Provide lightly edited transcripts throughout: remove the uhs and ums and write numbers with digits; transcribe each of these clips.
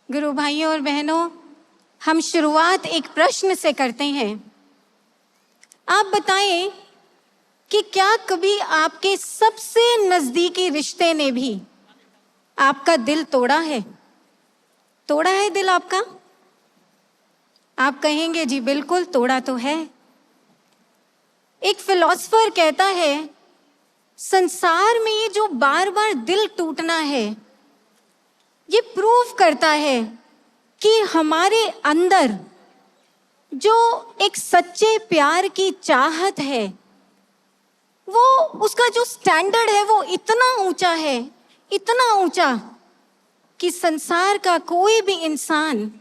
गुरु भाइयों और बहनों, हम शुरुआत एक प्रश्न से करते हैं। आप बताएं कि क्या कभी आपके सबसे नजदीकी रिश्ते ने भी आपका दिल तोड़ा है? तोड़ा है दिल आपका? आप कहेंगे जी बिल्कुल तोड़ा तो है। एक फिलॉसफर कहता है, संसार में ये जो बार बार दिल टूटना है, ये प्रूव करता है कि हमारे अंदर जो एक सच्चे प्यार की चाहत है, वो उसका जो स्टैंडर्ड है वो इतना ऊंचा है, इतना ऊंचा कि संसार का कोई भी इंसान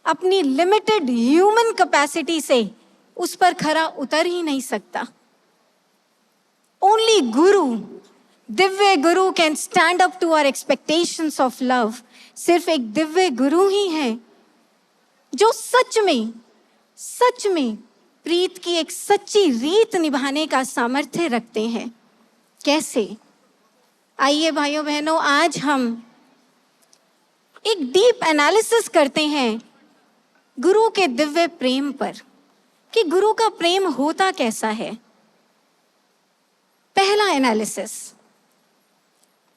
अपनी लिमिटेड ह्यूमन कैपेसिटी से उस पर खरा उतर ही नहीं सकता। ओनली गुरु, दिव्य guru can stand up to our expectations of love. सिर्फ एक दिव्य गुरु ही है जो सच में प्रीत की एक सच्ची रीत निभाने का सामर्थ्य रखते हैं। कैसे? आइए भाइयों बहनों, आज हम एक डीप एनालिसिस करते हैं गुरु के दिव्य प्रेम पर, कि गुरु का प्रेम होता कैसा है। पहला एनालिसिस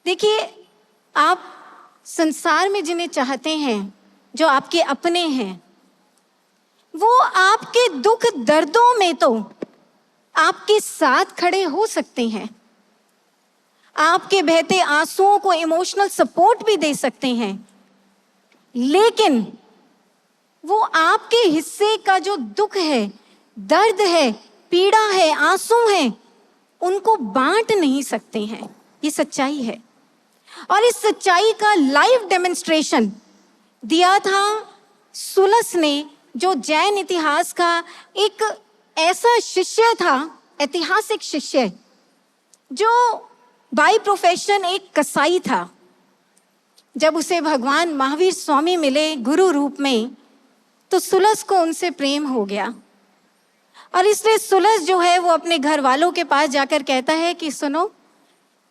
देखिए, आप संसार में जिन्हें चाहते हैं, जो आपके अपने हैं, वो आपके दुख दर्दों में तो आपके साथ खड़े हो सकते हैं, आपके बहते आंसुओं को इमोशनल सपोर्ट भी दे सकते हैं, लेकिन वो आपके हिस्से का जो दुख है, दर्द है, पीड़ा है, आंसू है, उनको बांट नहीं सकते हैं। ये सच्चाई है। और इस सच्चाई का लाइव डेमोन्स्ट्रेशन दिया था सुलस ने, जो जैन इतिहास का एक ऐसा शिष्य था, ऐतिहासिक शिष्य, जो बाय प्रोफेशन एक कसाई था। जब उसे भगवान महावीर स्वामी मिले गुरु रूप में, तो सुलस को उनसे प्रेम हो गया। और इसलिए सुलस जो है वो अपने घर वालों के पास जाकर कहता है कि सुनो,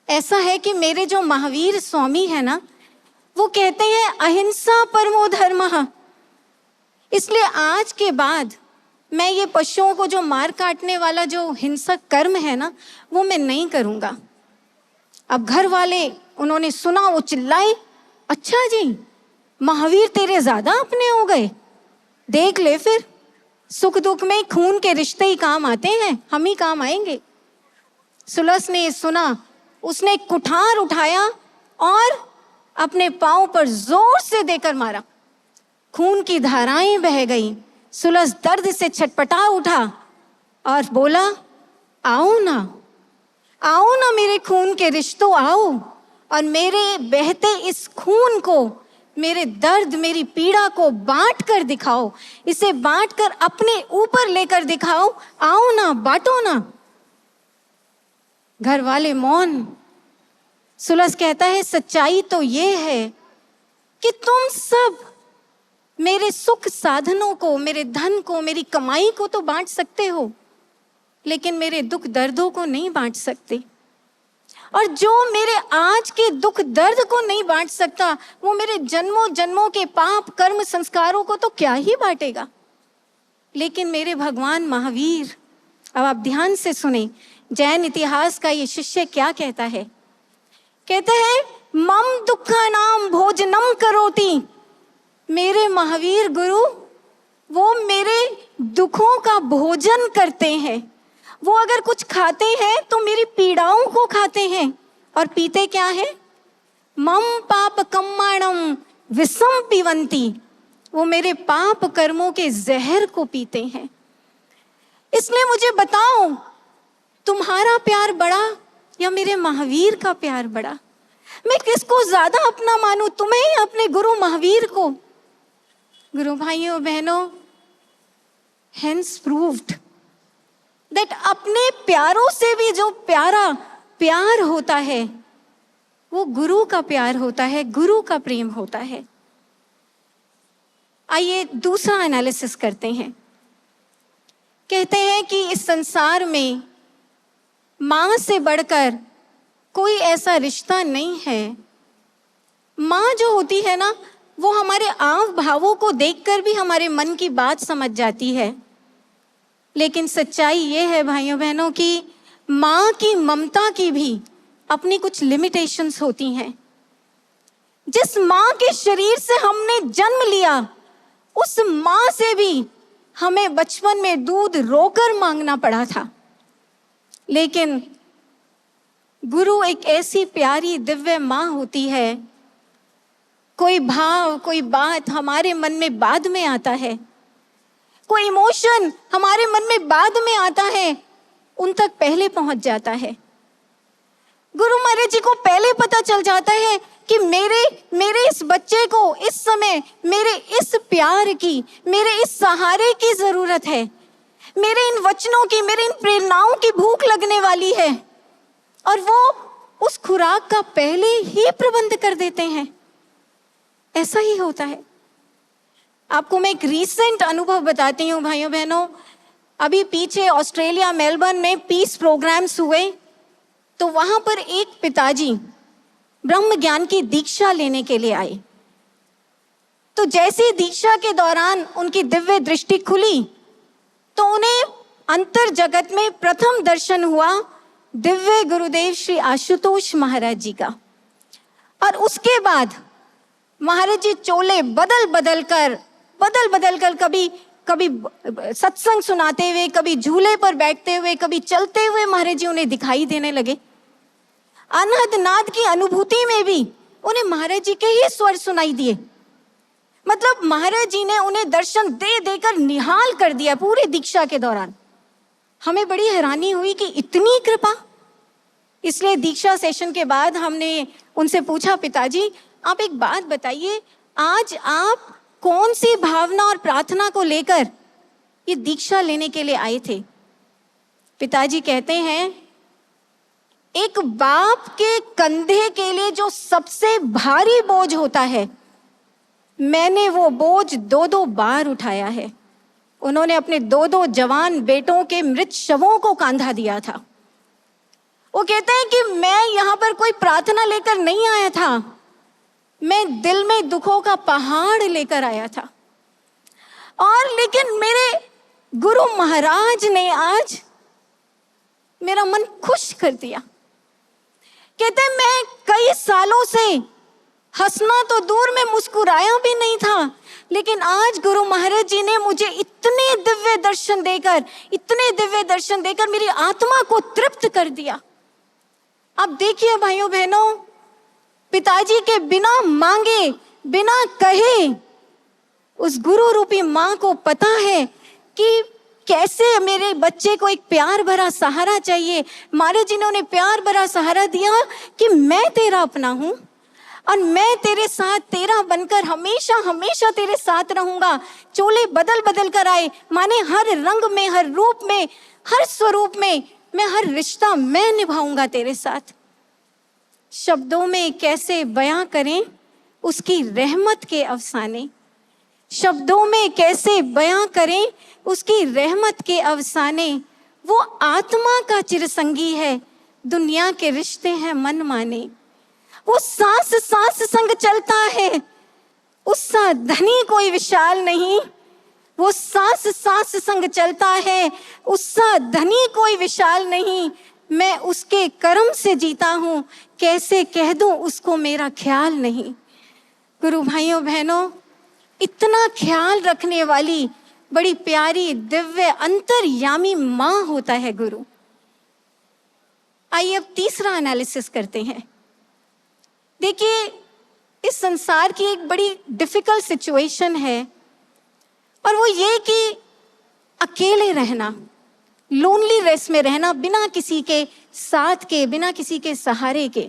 ऐसा है कि मेरे जो महावीर स्वामी है ना, वो कहते हैं अहिंसा परमो धर्मः। इसलिए आज के बाद मैं ये पशुओं को जो मार काटने वाला जो हिंसक कर्म है ना, वो मैं नहीं करूँगा। अब घर वाले उन्होंने सुना, वो चिल्लाए, अच्छा जी, महावीर तेरे ज़्यादा अपने हो गए। देख ले, फिर सुख दुख में खून के रिश्ते ही काम आते हैं, हम ही काम आएंगे। सुलस ने सुना, उसने कुठार उठाया और अपने पांव पर जोर से देकर मारा। खून की धाराएं बह गईं। सुलस दर्द से छटपटा उठा और बोला, आओ ना मेरे खून के रिश्तों, आओ और मेरे बहते इस खून को, मेरे दर्द, मेरी पीड़ा को बांट कर दिखाओ, इसे बांट कर अपने ऊपर लेकर दिखाओ, आओ ना, बांटो ना। घर वाले मौन। सुलस कहता है, सच्चाई तो ये है कि तुम सब मेरे सुख साधनों को, मेरे धन को, मेरी कमाई को तो बांट सकते हो, लेकिन मेरे दुख दर्दों को नहीं बांट सकते। और जो मेरे आज के दुख दर्द को नहीं बांट सकता, वो मेरे जन्मों जन्मों के पाप कर्म संस्कारों को तो क्या ही बांटेगा। लेकिन मेरे भगवान महावीर, अब आप ध्यान से सुने, जैन इतिहास का ये शिष्य क्या कहता है। कहता है, मम दुःखानां भोजनम करोति। मेरे महावीर गुरु, वो मेरे दुखों का भोजन करते हैं। वो अगर कुछ खाते हैं तो मेरी पीड़ाओं को खाते हैं। और पीते क्या है? मम पाप कम्माणम विषम पिबन्ति। वो मेरे पाप कर्मों के जहर को पीते हैं। इसलिए मुझे बताओ, तुम्हारा प्यार बड़ा या मेरे महावीर का प्यार बड़ा? मैं किसको ज्यादा अपना मानूं, तुम्हें या अपने गुरु महावीर को? गुरु भाइयों बहनों, हेंस प्रूव्ड दैट अपने प्यारों से भी जो प्यारा प्यार होता है, वो गुरु का प्यार होता है, गुरु का प्रेम होता है। आइए दूसरा एनालिसिस करते हैं। कहते हैं कि इस संसार में मां से बढ़कर कोई ऐसा रिश्ता नहीं है। मां जो होती है ना, वो हमारे आव भावों को देखकर भी हमारे मन की बात समझ जाती है। लेकिन सच्चाई ये है भाइयों बहनों कि माँ की ममता की भी अपनी कुछ लिमिटेशंस होती हैं। जिस माँ के शरीर से हमने जन्म लिया, उस माँ से भी हमें बचपन में दूध रोकर मांगना पड़ा था। लेकिन गुरु एक ऐसी प्यारी दिव्य माँ होती है, कोई भाव, कोई बात हमारे मन में बाद में आता है, कोई इमोशन हमारे मन में बाद में आता है, उन तक पहले पहुंच जाता है। गुरु महाराज जी को पहले पता चल जाता है कि मेरे इस बच्चे को इस समय मेरे इस प्यार की, मेरे इस सहारे की जरूरत है, मेरे इन वचनों की, मेरे इन प्रेरणाओं की भूख लगने वाली है, और वो उस खुराक का पहले ही प्रबंध कर देते हैं। ऐसा ही होता है। आपको मैं एक रीसेंट अनुभव बताती हूँ भाइयों बहनों। अभी पीछे ऑस्ट्रेलिया मेलबर्न में पीस प्रोग्राम्स हुए, तो वहां पर एक पिताजी ब्रह्म ज्ञान की दीक्षा लेने के लिए आए। तो जैसे दीक्षा के दौरान उनकी दिव्य दृष्टि खुली, तो उन्हें अंतर जगत में प्रथम दर्शन हुआ दिव्य गुरुदेव श्री आशुतोष महाराज जी का। और उसके बाद महाराज जी चोले बदल बदल कर कभी सत्संग सुनाते हुए, कभी झूले पर बैठते हुए, कभी चलते हुए महाराज जी उन्हें दिखाई देने लगे। अनहद नाद की अनुभूति में भी उन्हें महाराज जी के ही स्वर सुनाई दिए। मतलब महाराज जी ने उन्हें दर्शन दे देकर निहाल कर दिया पूरे दीक्षा के दौरान। हमें बड़ी हैरानी हुई कि इतनी कृपा। इसलिए दीक्षा सेशन के बाद हमने उनसे पूछा, पिताजी आप एक बात बताइए, आज आप कौन सी भावना और प्रार्थना को लेकर ये दीक्षा लेने के लिए आए थे? पिताजी कहते हैं, एक बाप के कंधे के लिए जो सबसे भारी बोझ होता है, मैंने वो बोझ 2-2 बार उठाया है। उन्होंने अपने 2-2 जवान बेटों के मृत शवों को कांधा दिया था। वो कहते हैं कि मैं यहाँ पर कोई प्रार्थना लेकर नहीं आया था, मैं दिल में दुखों का पहाड़ लेकर आया था। और लेकिन मेरे गुरु महाराज ने आज मेरा मन खुश कर दिया। कहते हैं मैं कई सालों से हंसना तो दूर में मुस्कुराया भी नहीं था, लेकिन आज गुरु महाराज जी ने मुझे इतने दिव्य दर्शन देकर मेरी आत्मा को तृप्त कर दिया। अब देखिए भाइयों बहनों, पिताजी के बिना मांगे, बिना कहे उस गुरु रूपी माँ को पता है कि कैसे मेरे बच्चे को एक प्यार भरा सहारा चाहिए। महाराज जी ने उन्हें प्यार भरा सहारा दिया कि मैं तेरा अपना हूं और मैं तेरे साथ तेरा बनकर हमेशा हमेशा तेरे साथ रहूंगा। चोले बदल बदल कर आए, माने हर रंग में, हर रूप में, हर स्वरूप में, मैं हर रिश्ता मैं निभाऊंगा तेरे साथ। शब्दों में कैसे बयां करें उसकी रहमत के अफसाने, शब्दों में कैसे बयां करें उसकी रहमत के अफसाने। वो आत्मा का चिरसंगी है, दुनिया के रिश्ते हैं मन माने। वो सांस सांस संग चलता है, उसका धनी कोई विशाल नहीं। वो सांस सांस संग चलता है, उसका धनी कोई विशाल नहीं। मैं उसके कर्म से जीता हूँ, कैसे कह दूं उसको मेरा ख्याल नहीं। गुरु भाइयों बहनों, इतना ख्याल रखने वाली बड़ी प्यारी दिव्य अंतर्यामी माँ होता है गुरु। आइए अब तीसरा एनालिसिस करते हैं। देखिए, इस संसार की एक बड़ी डिफिकल्ट सिचुएशन है, और वो ये कि अकेले रहना, लोनली रेस में रहना, बिना किसी के साथ के, बिना किसी के सहारे के।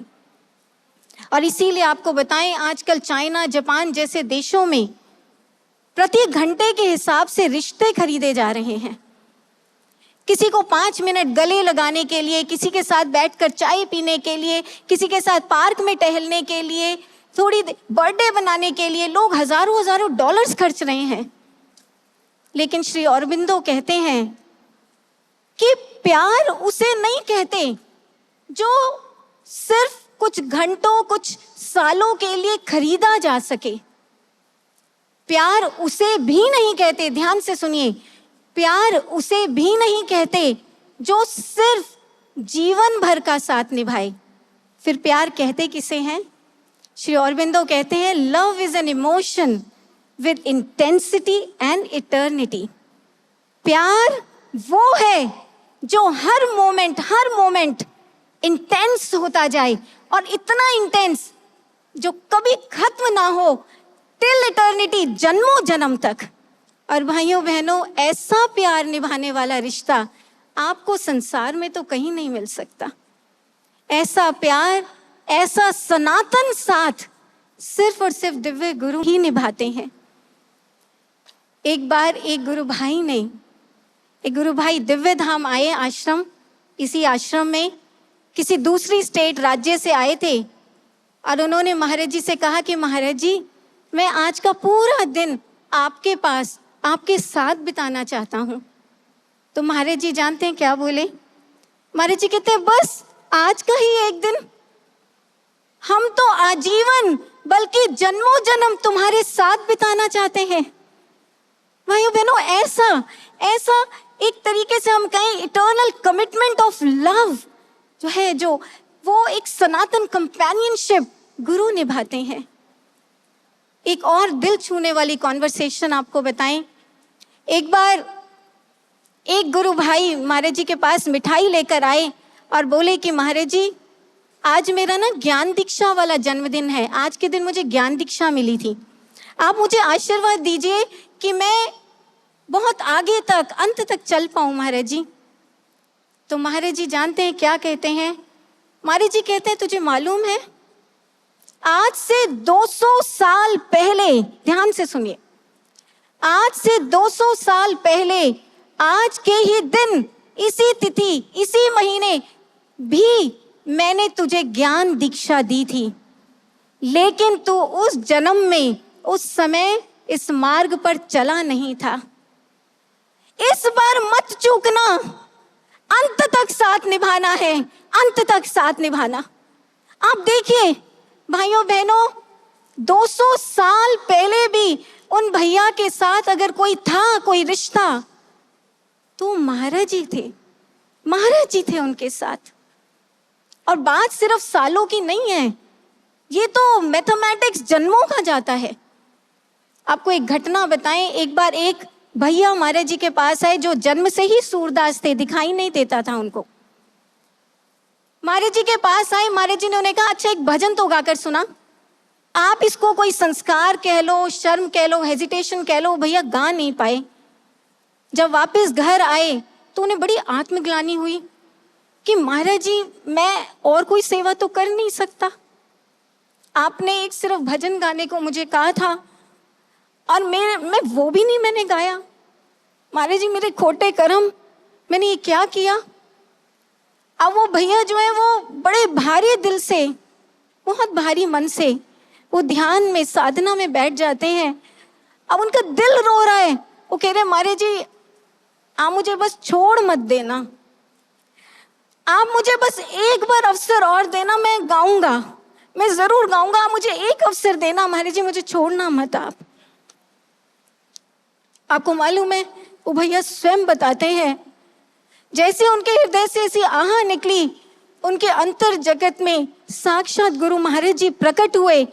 और इसीलिए आपको बताएं, आजकल चाइना, जापान जैसे देशों में प्रति घंटे के हिसाब से रिश्ते खरीदे जा रहे हैं। किसी को 5 मिनट गले लगाने के लिए, किसी के साथ बैठकर चाय पीने के लिए, किसी के साथ पार्क में टहलने के लिए, थोड़ी बर्थडे बनाने के लिए लोग हजारों हजारों डॉलर्स खर्च रहे हैं। लेकिन श्री अरबिंदो कहते हैं कि प्यार उसे नहीं कहते जो सिर्फ कुछ घंटों, कुछ सालों के लिए खरीदा जा सके। प्यार उसे भी नहीं कहते, ध्यान से सुनिए, प्यार उसे भी नहीं कहते जो सिर्फ जीवन भर का साथ निभाए। फिर प्यार कहते किसे हैं? श्री अरबिंदो कहते हैं, love is an emotion with intensity and eternity. प्यार वो है जो हर मोमेंट इंटेंस होता जाए, और इतना इंटेंस जो कभी खत्म ना हो, टिल इटर्निटी, जन्मों जन्म तक। और भाइयों बहनों, ऐसा प्यार निभाने वाला रिश्ता आपको संसार में तो कहीं नहीं मिल सकता। ऐसा प्यार, ऐसा सनातन साथ सिर्फ और सिर्फ दिव्य गुरु ही निभाते हैं। एक बार एक गुरु भाई दिव्य धाम आए आश्रम। इसी आश्रम में किसी दूसरी स्टेट, राज्य से आए थे, और उन्होंने महाराज जी से कहा कि महाराज जी, मैं आज का पूरा दिन आपके पास, आपके साथ बिताना चाहता हूँ। तो महाराज जी जानते हैं क्या बोले? महाराज जी कहते हैं, बस आज का ही एक दिन, हम तो आजीवन बल्कि जन्मों जन्म तुम्हारे साथ बिताना चाहते हैं। भाइयों बहनों, ऐसा एक तरीके से हम कहें इटर्नल कमिटमेंट ऑफ लव जो है, जो वो एक सनातन कंपेनियनशिप गुरु निभाते हैं। एक और दिल छूने वाली कॉन्वर्सेशन आपको बताएं। एक बार एक गुरु भाई महाराज जी के पास मिठाई लेकर आए और बोले कि महाराज जी, आज मेरा ना ज्ञान दीक्षा वाला जन्मदिन है, आज के दिन मुझे ज्ञान दीक्षा मिली थी, आप मुझे आशीर्वाद दीजिए कि मैं बहुत आगे तक, अंत तक चल पाऊं महाराज जी। तो महाराज जी जानते हैं क्या कहते हैं? महाराज जी कहते हैं, तुझे मालूम है आज से 200 साल पहले, ध्यान से सुनिए, आज से 200 साल पहले आज के ही दिन, इसी तिथि, इसी महीने भी मैंने तुझे ज्ञान दीक्षा दी थी, लेकिन तू उस जन्म में, उस समय इस मार्ग पर चला नहीं था। इस बार मत चूकना, अंत तक साथ निभाना है, अंत तक साथ निभाना। आप देखिए भाइयों बहनों, 200 साल पहले भी उन भैया के साथ अगर कोई था, कोई रिश्ता, तो महाराज जी थे उनके साथ। और बात सिर्फ सालों की नहीं है, ये तो मैथमेटिक्स जन्मों का जाता है। आपको एक घटना बताएं। एक बार एक भैया महाराज जी के पास आए जो जन्म से ही सूरदास थे, दिखाई नहीं देता था उनको। महाराज जी के पास आए, महाराज जी ने उन्हें कहा, अच्छा एक भजन तो गाकर सुना। आप इसको कोई संस्कार कह लो, शर्म कह लो, हेजिटेशन कह लो, भैया गा नहीं पाए। जब वापस घर आए तो उन्हें बड़ी आत्मग्लानि हुई कि महाराज जी, मैं और कोई सेवा तो कर नहीं सकता, आपने एक सिर्फ भजन गाने को मुझे कहा था और मैं वो भी नहीं मैंने गाया। महाराज जी, मेरे खोटे कर्म, मैंने ये क्या किया। अब वो भैया जो है वो बड़े भारी दिल से, बहुत भारी मन से वो ध्यान में, साधना में बैठ जाते हैं। अब उनका दिल रो रहा है, वो कह रहे महाराज जी, आप मुझे बस छोड़ मत देना, आप मुझे बस एक बार अवसर और देना, मैं गाऊंगा, मैं जरूर गाऊंगा, आप मुझे एक अवसर देना महाराज जी, मुझे छोड़ना मत आप। आपको मालूम है वो भैया स्वयं बताते हैं, जैसे उनके हृदय से ऐसी आह निकली, उनके अंतर जगत में साक्षात गुरु महाराज जी प्रकट हुए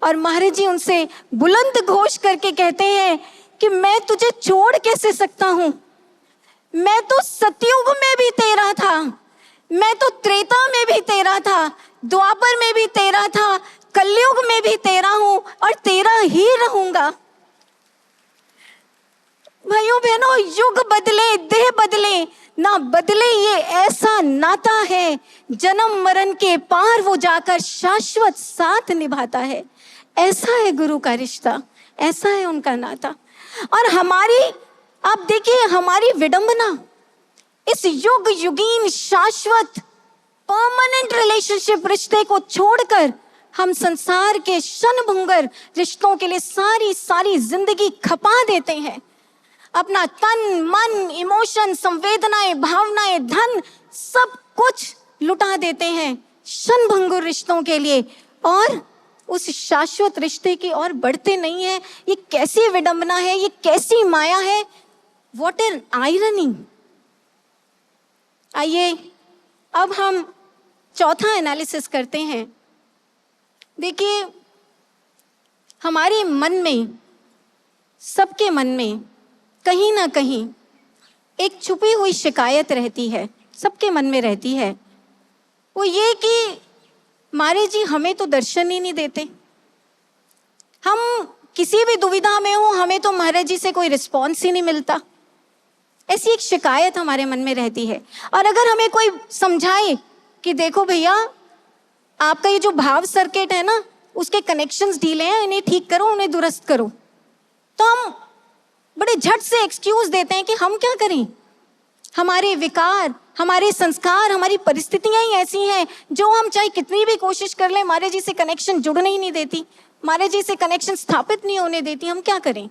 और महाराज जी उनसे बुलंद घोष करके कहते हैं कि मैं तुझे छोड़ कैसे सकता हूं, मैं तो सतयुग में भी तेरा था, मैं तो त्रेता में भी तेरा था, द्वापर में भी तेरा था, कलयुग में भी तेरा हूं और तेरा ही रहूंगा। भाइयों बहनों, युग बदले, देह बदले, ना बदले ये ऐसा नाता है, जन्म मरण के पार वो जाकर शाश्वत साथ निभाता है। ऐसा है गुरु का रिश्ता, ऐसा है उनका नाता। और हमारी, आप देखिए हमारी विडंबना, इस युग युगीन शाश्वत परमानेंट रिलेशनशिप रिश्ते को छोड़कर हम संसार के क्षणभंगुर रिश्तों के लिए सारी जिंदगी खपा देते हैं। अपना तन मन, इमोशन, संवेदनाएं, भावनाएं, धन, सब कुछ लुटा देते हैं क्षणभंगुर रिश्तों के लिए। और उस शाश्वत रिश्ते की ओर बढ़ते नहीं है। ये कैसी विडंबना है, ये कैसी माया है। What an irony. आइए अब हम चौथा एनालिसिस करते हैं। देखिए, हमारे मन में, सबके मन में कहीं ना कहीं एक छुपी हुई शिकायत रहती है, सबके मन में रहती है। वो ये कि मारे जी हमें तो दर्शन ही नहीं देते, हम किसी भी दुविधा में हो हमें तो महाराज जी से कोई रिस्पॉन्स ही नहीं मिलता। ऐसी एक शिकायत हमारे मन में रहती है। और अगर हमें कोई समझाए कि देखो भैया, आपका ये जो भाव सर्किट है ना, उसके कनेक्शंस ढीले हैं, इन्हें ठीक करो, उन्हें दुरुस्त करो, तो हम बड़े झट से एक्सक्यूज देते हैं कि हम क्या करें, हमारे विकार, हमारे संस्कार, हमारी परिस्थितियां ही ऐसी हैं जो हम चाहे कितनी भी कोशिश कर लें, महाराज जी से कनेक्शन जुड़ने ही नहीं देती, महाराज जी से कनेक्शन स्थापित नहीं होने देती। हम क्या करें?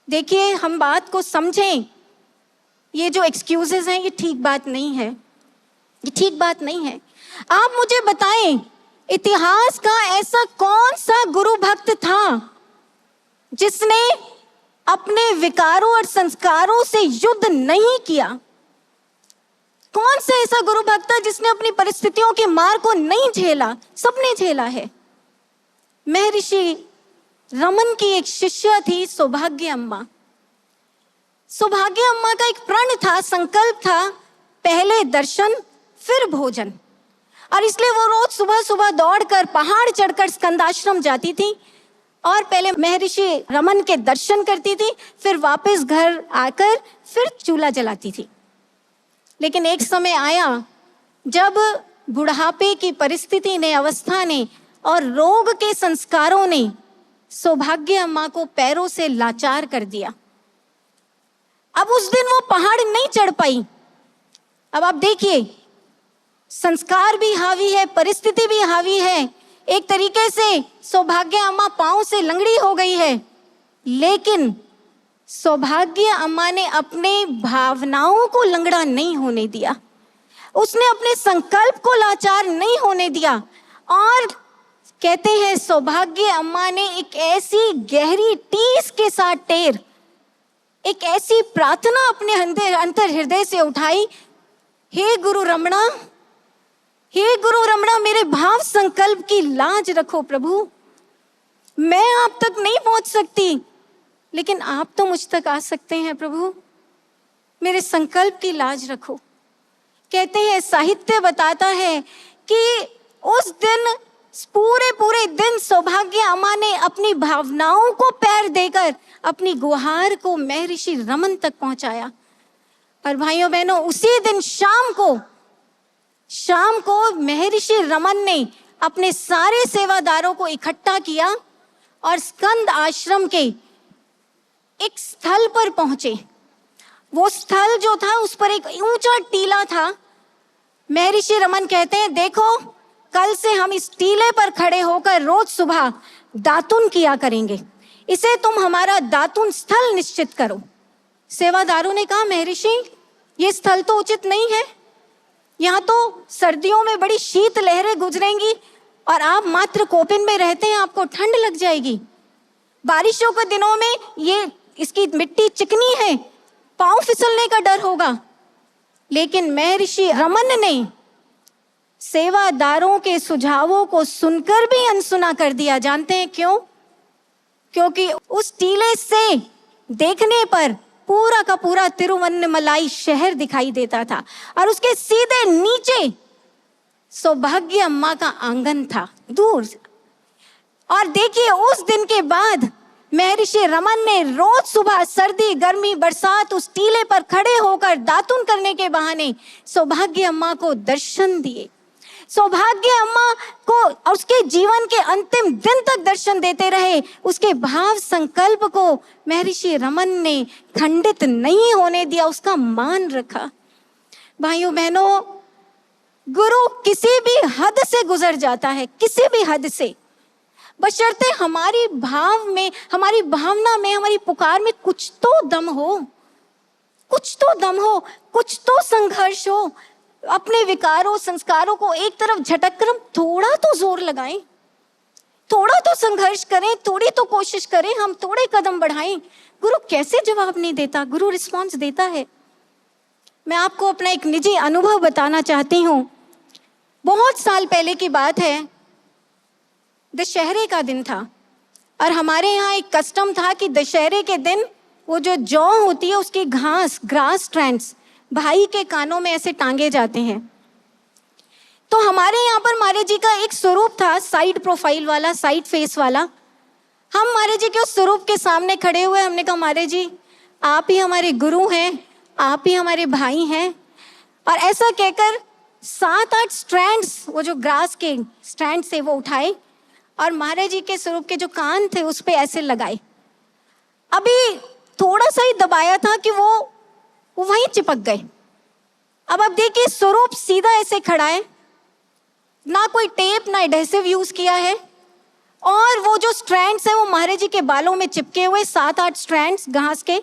देखिए, हम बात को समझें। ये जो एक्सक्यूजेस हैं, ये ठीक बात नहीं है, ये ठीक बात नहीं है। आप मुझे बताएं, इतिहास का ऐसा कौन सा गुरु भक्त था जिसने अपने विकारों और संस्कारों से युद्ध नहीं किया? कौन सा ऐसा गुरु भक्त था जिसने अपनी परिस्थितियों के मार को नहीं झेला? सबने झेला है। महर्षि रमन की एक शिष्या थी सौभाग्य अम्मा। सौभाग्य अम्मा का एक प्रण था, संकल्प था, पहले दर्शन फिर भोजन। और इसलिए वो रोज सुबह सुबह दौड़कर पहाड़ चढ़कर स्कंदाश्रम जाती थी और पहले महर्षि रमन के दर्शन करती थी, फिर वापस घर आकर फिर चूल्हा जलाती थी। लेकिन एक समय आया जब बुढ़ापे की परिस्थिति ने, अवस्था ने और रोग के संस्कारों ने सौभाग्य अम्मा को पैरों से लाचार कर दिया। अब उस दिन वो पहाड़ नहीं चढ़ पाई। अब आप देखिए, संस्कार भी हावी है, परिस्थिति भी हावी है, एक तरीके से सौभाग्य अम्मा पांव से लंगड़ी हो गई है। लेकिन सौभाग्य अम्मा ने अपने भावनाओं को लंगड़ा नहीं होने दिया, उसने अपने संकल्प को लाचार नहीं होने दिया। और कहते हैं सौभाग्य अम्मा ने एक ऐसी गहरी टीस के साथ टेर, एक ऐसी प्रार्थना अपने अंतर हृदय से उठाई, हे गुरु रमणा, हे गुरु रमणा, मेरे भाव संकल्प की लाज रखो प्रभु। मैं आप तक नहीं पहुंच सकती, लेकिन आप तो मुझ तक आ सकते हैं प्रभु, मेरे संकल्प की लाज रखो। कहते हैं, साहित्य बताता है कि उस दिन पूरे दिन सौभाग्य अम्मा ने अपनी भावनाओं को पैर देकर अपनी गुहार को महर्षि रमन तक पहुंचाया। और भाइयों बहनों, उसी दिन शाम को महर्षि रमन ने अपने सारे सेवादारों को इकट्ठा किया और स्कंद आश्रम के एक स्थल पर पहुंचे। वो स्थल जो था, उस पर एक ऊंचा टीला था। महर्षि रमन कहते हैं, देखो, कल से हम इस टीले पर खड़े होकर रोज सुबह दातुन किया करेंगे, इसे तुम हमारा दातुन स्थल निश्चित करो। सेवादारों ने कहा, महर्षि, ये स्थल तो उचित नहीं है, यहाँ तो सर्दियों में बड़ी शीत लहरें गुजरेंगी और आप मात्र कोपिन में रहते हैं, आपको ठंड लग जाएगी। बारिशों के दिनों में ये इसकी मिट्टी चिकनी है, पांव फिसलने का डर होगा। लेकिन महर्षि रमन ने सेवादारों के सुझावों को सुनकर भी अनसुना कर दिया। जानते हैं क्यों? क्योंकि उस टीले से देखने पर पूरा का पूरा तिरुवन्नमलाई शहर दिखाई देता था और उसके सीधे नीचे सौभाग्य अम्मा का आंगन था दूर। और देखिए, उस दिन के बाद महर्षि रमन ने रोज सुबह सर्दी गर्मी बरसात उस टीले पर खड़े होकर दातुन करने के बहाने सौभाग्य अम्मा को दर्शन दिए। सौभाग्य अम्मा को उसके जीवन के अंतिम दिन तक दर्शन देते रहे। उसके भाव संकल्प को महर्षि रमन ने खंडित नहीं होने दिया, उसका मान रखा। भाइयों बहनों, गुरु किसी भी हद से गुजर जाता है, किसी भी हद से, बशर्ते हमारी भाव में, हमारी भावना में, हमारी पुकार में कुछ तो दम हो, कुछ तो दम हो, कुछ तो संघर्ष हो। अपने विकारों संस्कारों को एक तरफ झटक कर हम थोड़ा तो जोर लगाएं, थोड़ा तो संघर्ष करें, थोड़ी तो कोशिश करें, हम थोड़े कदम बढ़ाएं। गुरु कैसे जवाब नहीं देता? गुरु रिस्पॉन्स देता है। मैं आपको अपना एक निजी अनुभव बताना चाहती हूँ। बहुत साल पहले की बात है, दशहरे का दिन था और हमारे यहाँ एक कस्टम था कि दशहरे के दिन वो जो जौ होती है उसकी ग्रास स्ट्रैंड्स भाई के कानों में ऐसे टांगे जाते हैं। तो हमारे यहाँ पर महाराज जी का एक स्वरूप था, साइड प्रोफाइल वाला, साइड फेस वाला। हम महाराज जी के उस स्वरूप के सामने खड़े हुए, हमने कहा महाराज जी आप ही हमारे गुरु हैं, आप ही हमारे भाई हैं। और ऐसा कहकर 7-8 स्ट्रैंड्स, वो जो ग्रास के स्ट्रैंड से वो उठाए और महाराज जी के स्वरूप के जो कान थे उस पे ऐसे लगाए। अभी थोड़ा सा ही दबाया था कि वो वहीं चिपक गए। अब आप देखिए स्वरूप सीधा ऐसे खड़ा है, ना कोई टेप ना एडहेसिव यूज किया है, और वो जो स्ट्रैंड्स है वो महाराज जी के बालों में चिपके हुए 7-8 स्ट्रैंड्स घास के,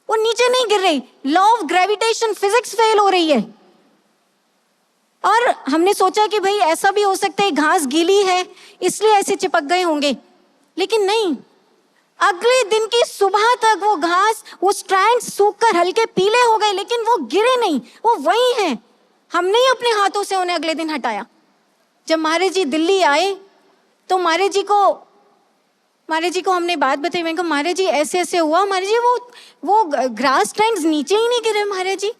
वो नीचे नहीं गिर रही। Law of gravitation, physics fail हो रही है। और हमने सोचा कि भाई ऐसा भी हो सकता है घास गीली है इसलिए ऐसे चिपक गए होंगे, लेकिन नहीं। अगले दिन की सुबह तक वो घास, वो स्ट्रैंड सूखकर हल्के पीले हो गए, लेकिन वो गिरे नहीं, वो वही हैं। हमने ही अपने हाथों से उन्हें अगले दिन हटाया। जब महाराज जी दिल्ली आए तो महाराज जी को हमने बात बताई। मैंने कहा महाराज जी ऐसे ऐसे हुआ। महाराज जी वो ग्रास स्ट्रैंड्स नीचे ही नहीं गिरे। महाराज जी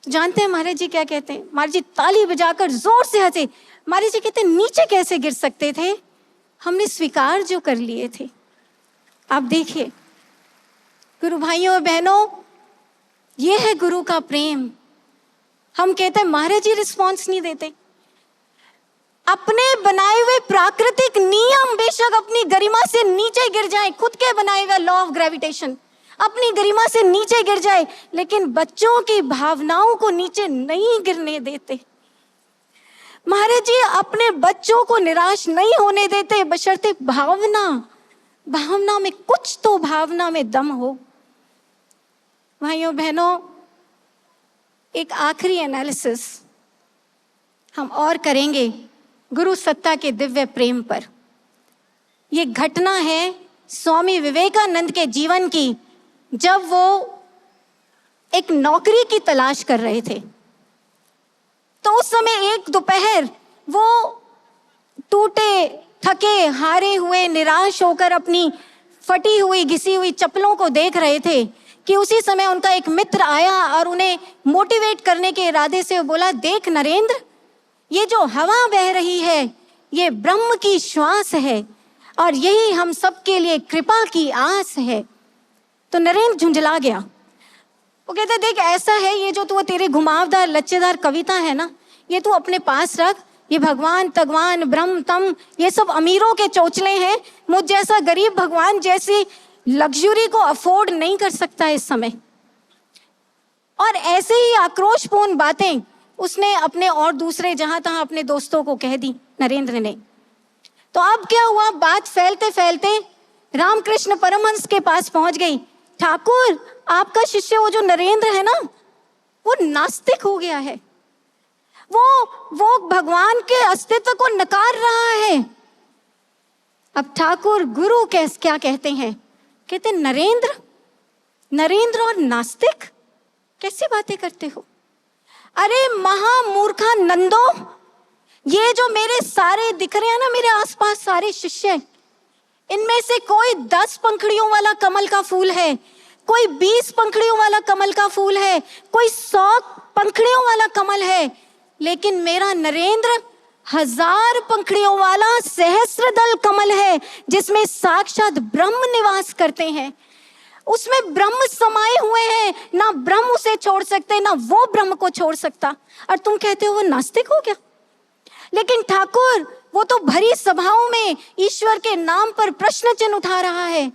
जानते हैं महाराज जी क्या कहते हैं? महाराज जी ताली बजाकर जोर से हंसे। महाराज जी कहते नीचे कैसे गिर सकते थे, हमने स्वीकार जो कर लिए थे। आप देखिए गुरु भाइयों और बहनों, ये है गुरु का प्रेम। हम कहते हैं महाराज जी रिस्पॉन्स नहीं देते। अपने बनाए हुए प्राकृतिक नियम बेशक अपनी गरिमा से नीचे गिर जाए, खुद के बनाए हुए लॉ ऑफ ग्रेविटेशन अपनी गरिमा से नीचे गिर जाए, लेकिन बच्चों की भावनाओं को नीचे नहीं गिरने देते। महाराज जी अपने बच्चों को निराश नहीं होने देते, बशर्ते भावना में कुछ तो भावना में दम हो। भाइयों बहनों, एक आखिरी एनालिसिस हम और करेंगे गुरु सत्ता के दिव्य प्रेम पर। ये घटना है स्वामी विवेकानंद के जीवन की, जब वो एक नौकरी की तलाश कर रहे थे। तो उस समय एक दोपहर वो टूटे थके हारे हुए निराश होकर अपनी फटी हुई घिसी हुई चप्पलों को देख रहे थे कि उसी समय उनका एक मित्र आया और उन्हें मोटिवेट करने के इरादे से बोला, देख नरेंद्र, ये जो हवा बह रही है ये ब्रह्म की श्वास है और यही हम सबके लिए कृपा की आस है। तो नरेंद्र झुंझला गया। वो कहते देख ऐसा है, ये जो तू तेरे घुमावदार लच्चेदार कविता है ना, ये तू अपने पास रख। ये भगवान तगवान ब्रह्म तम ये सब अमीरों के चोचले हैं। मुझ जैसा गरीब भगवान जैसी लग्जरी को अफोर्ड नहीं कर सकता इस समय। और ऐसे ही आक्रोशपूर्ण बातें उसने अपने और दूसरे जहां तहां अपने दोस्तों को कह दी नरेंद्र ने। तो अब क्या हुआ, बात फैलते फैलते रामकृष्ण परमहंस के पास पहुंच गई। ठाकुर, आपका शिष्य वो जो नरेंद्र है ना, वो नास्तिक हो गया है, वो भगवान के अस्तित्व को नकार रहा है। अब ठाकुर गुरु क्या कहते हैं? कहते नरेंद्र और नास्तिक कैसी बातें करते हो? अरे महामूर्खा नंदो, ये जो मेरे सारे दिख रहे हैं ना, मेरे आसपास सारे शिष्य, इनमें से कोई 10 पंखड़ियों वाला कमल का फूल है, कोई 20 पंखड़ियों वाला कमल का फूल है, कोई 100 पंखड़ियों वाला कमल है, लेकिन मेरा नरेंद्र 1000 पंखड़ियों वाला सहस्त्रदल कमल है, जिसमें साक्षात ब्रह्म निवास करते हैं। उसमें ब्रह्म समाये हुए हैं, ना ब्रह्म उसे छोड़ सकते ना वो ब्रह्म को छोड़ सकता। और तुम कहते हो वो नास्तिक हो गया? लेकिन ठाकुर, वो तो भरी सभाओं में ईश्वर के नाम पर प्रश्न चिन्ह उठा रहा है।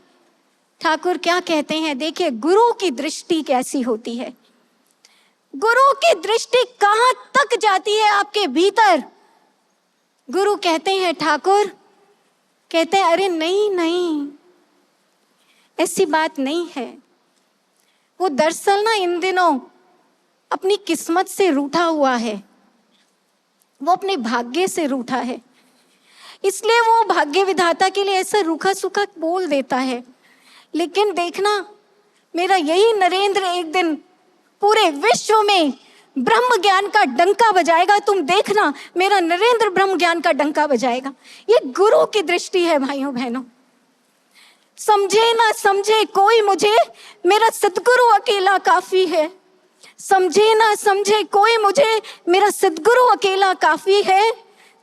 ठाकुर क्या कहते हैं? देखिए गुरु की दृष्टि कैसी होती है। गुरु की दृष्टि कहां तक जाती है आपके भीतर। गुरु कहते हैं, ठाकुर कहते हैं, अरे नहीं, ऐसी बात नहीं है। वो दरअसल ना इन दिनों अपनी किस्मत से रूठा हुआ है, वो अपने भाग्य से रूठा है। इसलिए वो भाग्य विधाता के लिए ऐसा रूखा सूखा बोल देता है। लेकिन देखना, मेरा यही नरेंद्र एक दिन पूरे विश्व में ब्रह्म ज्ञान का डंका बजाएगा। तुम देखना, मेरा नरेंद्र ब्रह्म ज्ञान का डंका बजाएगा। ये गुरु की दृष्टि है भाइयों बहनों। समझे ना समझे कोई मुझे, मेरा सतगुरु अकेला काफी है। समझे ना समझे कोई मुझे, मेरा सतगुरु अकेला काफी है।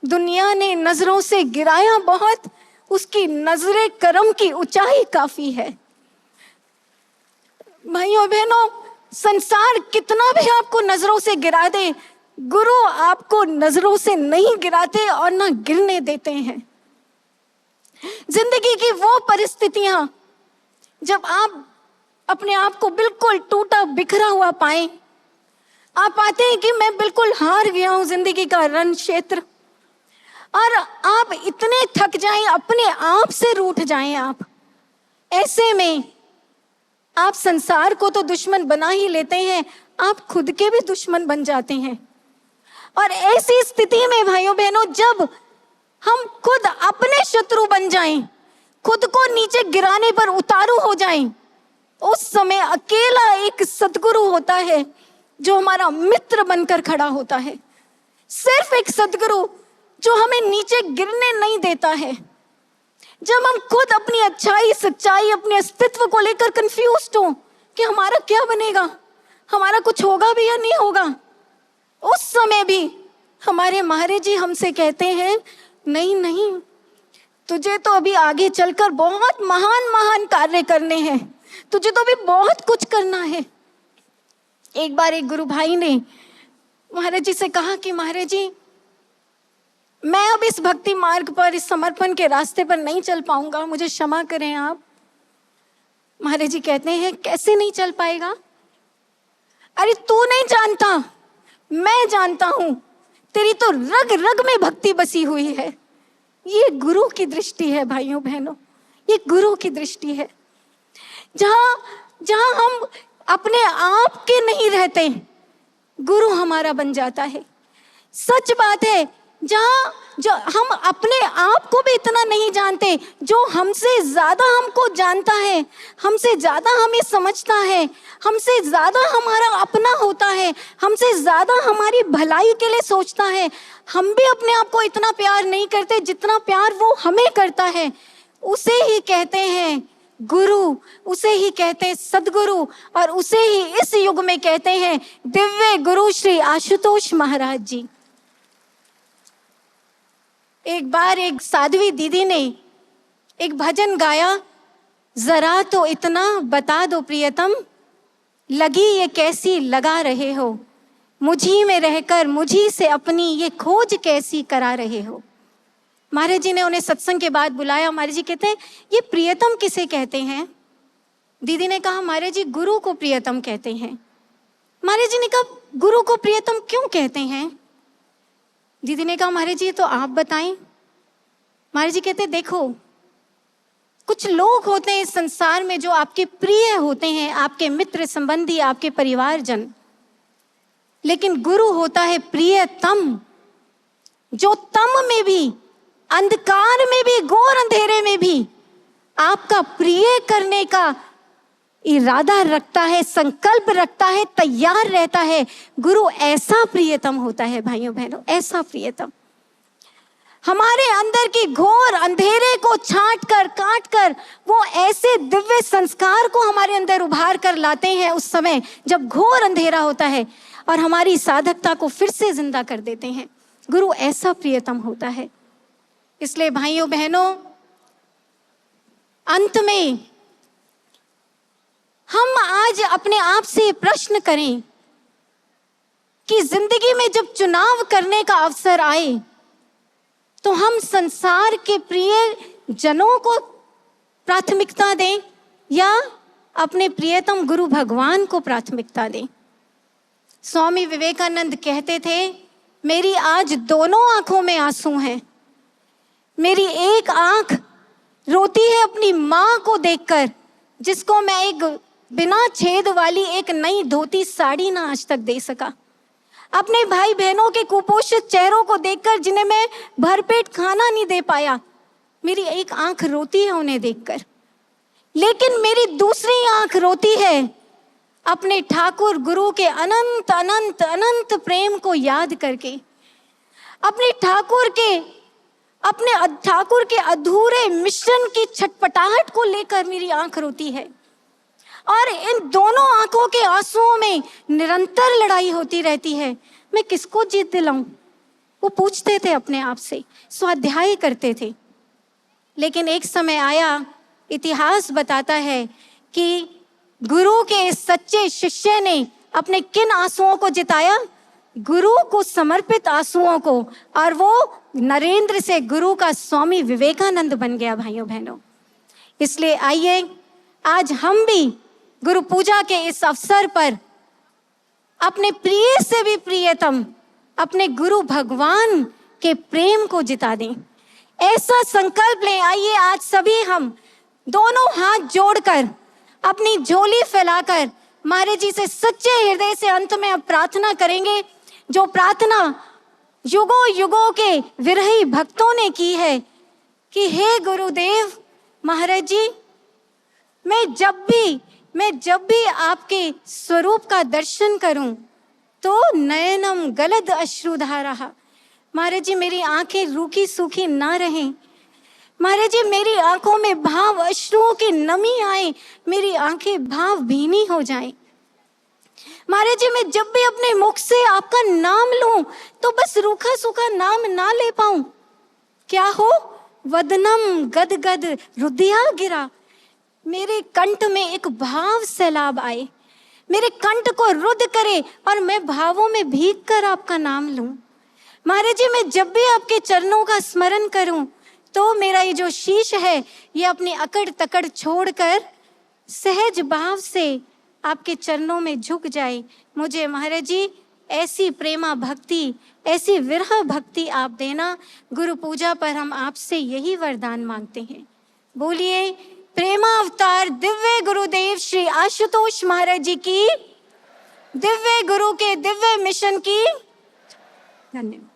दुनिया ने नजरों से गिराया बहुत, उसकी नजरे करम की ऊंचाई काफी है। भाइयों बहनों, संसार कितना भी आपको नजरों से गिरा दे, गुरु आपको नजरों से नहीं गिराते और ना गिरने देते हैं। जिंदगी की वो परिस्थितियां जब आप अपने आप को बिल्कुल टूटा बिखरा हुआ पाएं, आप पाते हैं कि मैं बिल्कुल हार गया हूं जिंदगी का रण क्षेत्र, और आप इतने थक जाएं, अपने आप से रूठ जाएं आप। ऐसे में आप संसार को तो दुश्मन बना ही लेते हैं, आप खुद के भी दुश्मन बन जाते हैं। और ऐसी स्थिति में भाइयों बहनों, जब हम खुद अपने शत्रु बन जाएं, खुद को नीचे गिराने पर उतारू हो जाएं, उस समय अकेला एक सद्गुरु होता है जो हमारा मित्र बनकर खड़ा होता है। सिर्फ एक सद्गुरु जो हमें नीचे गिरने नहीं देता है। जब हम खुद अपनी अच्छाई सच्चाई अपने अस्तित्व को लेकर कंफ्यूज्ड हो कि हमारा क्या बनेगा, हमारा कुछ होगा भी या नहीं होगा, उस समय भी हमारे महाराज जी हमसे कहते हैं, नहीं नहीं, तुझे तो अभी आगे चलकर बहुत महान महान कार्य करने हैं, तुझे तो अभी बहुत कुछ करना है। एक बार एक गुरु भाई ने महाराज जी से कहा कि महाराज जी, मैं अब इस भक्ति मार्ग पर, इस समर्पण के रास्ते पर नहीं चल पाऊंगा, मुझे क्षमा करें आप। महाराज जी कहते हैं, कैसे नहीं चल पाएगा? अरे तू नहीं जानता, मैं जानता हूं, तेरी तो रग रग में भक्ति बसी हुई है। ये गुरु की दृष्टि है भाइयों बहनों, ये गुरु की दृष्टि है। जहां हम अपने आप के नहीं रहते, गुरु हमारा बन जाता है। सच बात है, जो हम अपने आप को भी इतना नहीं जानते, जो हमसे ज्यादा हमको जानता है, हमसे ज्यादा हमें समझता है, हमसे ज्यादा हमारा अपना होता है, हमसे ज्यादा हमारी भलाई के लिए सोचता है, हम भी अपने आप को इतना प्यार नहीं करते जितना प्यार वो हमें करता है। उसे ही कहते हैं गुरु, उसे ही कहते हैं सदगुरु, और उसे ही इस युग में कहते हैं दिव्य गुरु श्री आशुतोष महाराज जी। एक बार एक साध्वी दीदी ने एक भजन गाया, जरा तो इतना बता दो प्रियतम, लगी ये कैसी लगा रहे हो, मुझी में रहकर मुझी से अपनी ये खोज कैसी करा रहे हो। महाराज जी ने उन्हें सत्संग के बाद बुलाया। महाराज जी कहते हैं, ये प्रियतम किसे कहते हैं? दीदी ने कहा, महाराज जी गुरु को प्रियतम कहते हैं। महाराज जी ने कहा, गुरु को प्रियतम क्यों कहते हैं? दीदी ने कहा, महाराज जी तो आप बताएं। महाराज जी कहते, देखो कुछ लोग होते हैं इस संसार में जो आपके प्रिय होते हैं, आपके मित्र संबंधी, आपके परिवारजन, लेकिन गुरु होता है प्रियतम, जो तम में भी, अंधकार में भी, घोर अंधेरे में भी आपका प्रिय करने का इरादा रखता है, संकल्प रखता है, तैयार रहता है। गुरु ऐसा प्रियतम होता है भाइयों बहनों, ऐसा प्रियतम। हमारे अंदर की घोर अंधेरे को छांट कर काट कर वो ऐसे दिव्य संस्कार को हमारे अंदर उभार कर लाते हैं उस समय जब घोर अंधेरा होता है, और हमारी साधकता को फिर से जिंदा कर देते हैं। गुरु ऐसा प्रियतम होता है। इसलिए भाइयों बहनों, अंत में हम आज अपने आप से प्रश्न करें कि जिंदगी में जब चुनाव करने का अवसर आए तो हम संसार के प्रिय जनों को प्राथमिकता दें या अपने प्रियतम गुरु भगवान को प्राथमिकता दें। स्वामी विवेकानंद कहते थे, मेरी आज दोनों आंखों में आंसू हैं। मेरी एक आंख रोती है अपनी माँ को देखकर, जिसको मैं एक बिना छेद वाली एक नई धोती साड़ी ना आज तक दे सका। अपने भाई बहनों के कुपोषित चेहरों को देखकर, जिन्हें मैं भरपेट खाना नहीं दे पाया, मेरी एक आंख रोती है उन्हें देखकर। लेकिन मेरी दूसरी आंख रोती है अपने ठाकुर गुरु के अनंत अनंत अनंत प्रेम को याद करके, अपने ठाकुर के अधूरे मिशन की छटपटाहट को लेकर मेरी आंख रोती है। और इन दोनों आंखों के आंसुओं में निरंतर लड़ाई होती रहती है। मैं किसको जीत दिलाऊं? वो पूछते थे अपने आप से, स्वाध्याय करते थे। लेकिन एक समय आया, इतिहास बताता है कि गुरु के इस सच्चे शिष्य ने अपने किन आंसुओं को जिताया? गुरु को समर्पित आंसुओं को। और वो नरेंद्र से गुरु का स्वामी विवेकानंद बन गया भाइयों बहनों। इसलिए आइए आज हम भी गुरु पूजा के इस अवसर पर अपने प्रिय से भी प्रियतम अपने गुरु भगवान के प्रेम को जिता दें। ऐसा संकल्प लें। आइए आज सभी हम दोनों हाथ जोड़कर, अपनी झोली फैलाकर महाराज जी से सच्चे हृदय से अंत में अब प्रार्थना करेंगे, जो प्रार्थना युगों युगों के विरही भक्तों ने की है कि हे गुरुदेव महाराज जी, मैं जब भी आपके स्वरूप का दर्शन करूं तो नयनम गलद अश्रुधारा। महाराज जी मेरी आंखें रूखी सूखी ना रहें। महाराज जी मेरी आंखों में भाव अश्रुओं की नमी आए, मेरी आंखें भाव भीनी हो जाएं। महाराज जी मैं जब भी अपने मुख से आपका नाम लूं तो बस रूखा सूखा नाम ना ले पाऊं। क्या हो? वदनम गद गद रुधिया गिरा। मेरे कंठ में एक भाव सैलाब आए, मेरे कंठ को रुद्ध करे और मैं भावों में भीग कर आपका नाम लूं। महाराज जी मैं जब भी आपके चरणों का स्मरण करूं तो मेरा ये जो शीश है ये अपनी अकड़ तकड़ छोड़कर सहज भाव से आपके चरणों में झुक जाए। मुझे महाराज जी ऐसी प्रेमा भक्ति, ऐसी विरह भक्ति आप देना। गुरु पूजा पर हम आपसे यही वरदान मांगते हैं। बोलिए प्रेमा अवतार दिव्य गुरुदेव श्री आशुतोष महाराज जी की, दिव्य गुरु के दिव्य मिशन की। धन्यवाद।